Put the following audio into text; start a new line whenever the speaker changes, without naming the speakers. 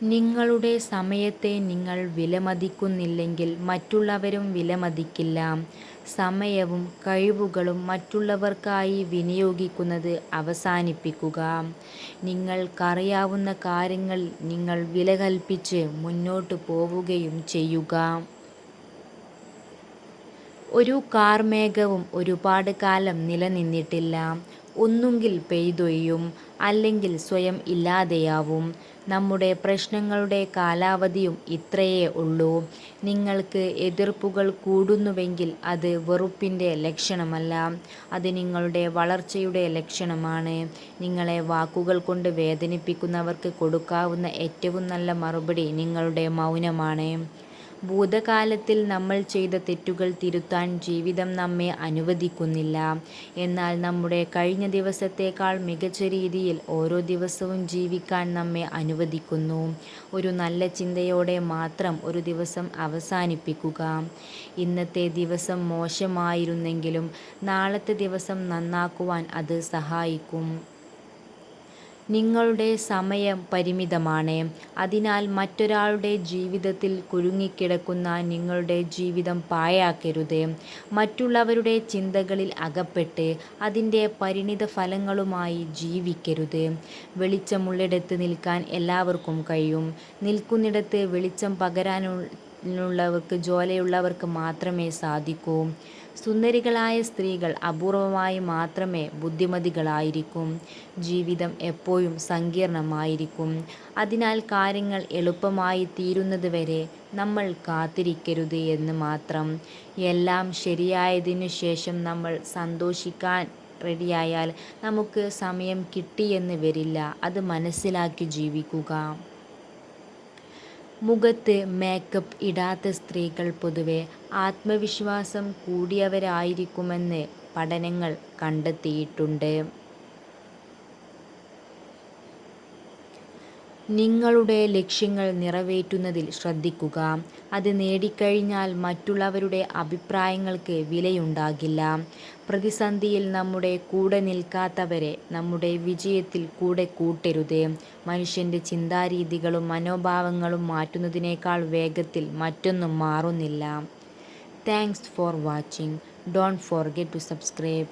നിങ്ങളുടെ സമയത്തെ നിങ്ങൾ വിലമതിക്കുന്നില്ലെങ്കിൽ മറ്റുള്ളവരും വിലമതിക്കില്ല. സമയവും കഴിവുകളും മറ്റുള്ളവർക്കായി വിനിയോഗിക്കുന്നത് അവസാനിപ്പിക്കുക. നിങ്ങൾക്കറിയാവുന്ന കാര്യങ്ങളിൽ നിങ്ങൾ വില കൽപ്പിച്ച് മുന്നോട്ട് പോവുകയും ചെയ്യുക. ഒരു കാർമേഘവും ഒരുപാട് കാലം നിലനിന്നിട്ടില്ല. ഒന്നുകിൽ പെയ്തൊഴിയും, അല്ലെങ്കിൽ സ്വയം ഇല്ലാതെയാവും. നമ്മുടെ പ്രശ്നങ്ങളുടെ കാലാവധിയും ഇത്രയേ ഉള്ളൂ. നിങ്ങൾക്ക് എതിർപ്പുകൾ കൂടുന്നുവെങ്കിൽ അത് വെറുപ്പിൻ്റെ ലക്ഷണമല്ല, അത് നിങ്ങളുടെ വളർച്ചയുടെ ലക്ഷണമാണ്. നിങ്ങളെ വാക്കുകൾ കൊണ്ട് വേദനിപ്പിക്കുന്നവർക്ക് കൊടുക്കാവുന്ന ഏറ്റവും നല്ല മറുപടി നിങ്ങളുടെ മൗനമാണ്. ഭൂതകാലത്തിൽ നമ്മൾ ചെയ്ത തെറ്റുകൾ തിരുത്താൻ ജീവിതം നമ്മെ അനുവദിക്കുന്നില്ല. എന്നാൽ നമ്മുടെ കഴിഞ്ഞ ദിവസത്തേക്കാൾ മികച്ച രീതിയിൽ ഓരോ ദിവസവും ജീവിക്കാൻ നമ്മെ അനുവദിക്കുന്നു. ഒരു നല്ല ചിന്തയോടെ മാത്രം ഒരു ദിവസം അവസാനിപ്പിക്കുക. ഇന്നത്തെ ദിവസം മോശമായിരുന്നെങ്കിലും നാളത്തെ ദിവസം നന്നാക്കുവാൻ അത് സഹായിക്കും. നിങ്ങളുടെ സമയം പരിമിതമാണ്. അതിനാൽ മറ്റൊരാളുടെ ജീവിതത്തിൽ കുടുങ്ങിക്കിടക്കുന്ന നിങ്ങളുടെ ജീവിതം പാഴാക്കരുത്. മറ്റുള്ളവരുടെ ചിന്തകളിൽ അകപ്പെട്ട് അതിൻ്റെ പരിണിതഫലങ്ങളുമായി ജീവിക്കരുത്. വെളിച്ചമുള്ളിടത്ത് നിൽക്കാൻ എല്ലാവർക്കും കഴിയും. നിൽക്കുന്നിടത്ത് വെളിച്ചം പകരാനുള്ളവർക്ക് ജ്വാലയുള്ളവർക്ക് മാത്രമേ സാധിക്കൂ. സുന്ദരികളായ സ്ത്രീകൾ അപൂർവമായി മാത്രമേ ബുദ്ധിമതികളായിരിക്കും. ജീവിതം എപ്പോഴും സങ്കീർണമായിരിക്കും. അതിനാൽ കാര്യങ്ങൾ എളുപ്പമായി തീരുന്നതുവരെ നമ്മൾ കാത്തിരിക്കരുത് എന്ന് മാത്രം. എല്ലാം ശരിയായതിനു ശേഷം നമ്മൾ സന്തോഷിക്കാൻ റെഡിയായാൽ നമുക്ക് സമയം കിട്ടിയെന്ന് വരില്ല. അത് മനസ്സിലാക്കി ജീവിക്കുക. മുഖത്ത് മേക്കപ്പ് ഇടാത്ത സ്ത്രീകൾ പൊതുവെ ആത്മവിശ്വാസം കൂടിയവരായിരിക്കുമെന്ന് പഠനങ്ങൾ കണ്ടെത്തിയിട്ടുണ്ട്. നിങ്ങളുടെ ലക്ഷ്യങ്ങൾ നിറവേറ്റുന്നതിൽ ശ്രദ്ധിക്കുക. അത് നേടിക്കഴിഞ്ഞാൽ മറ്റുള്ളവരുടെ അഭിപ്രായങ്ങൾക്ക് വിലയുണ്ടാകില്ല. പ്രതിസന്ധിയിൽ നമ്മുടെ കൂടെ നിൽക്കാത്തവരെ നമ്മുടെ വിജയത്തിൽ കൂടെ കൂട്ടരുത്. മനുഷ്യൻ്റെ ചിന്താരീതികളും മനോഭാവങ്ങളും മാറ്റുന്നതിനേക്കാൾ വേഗത്തിൽ മറ്റൊന്നും മാറുന്നില്ല. Thanks for watching. Don't forget to subscribe.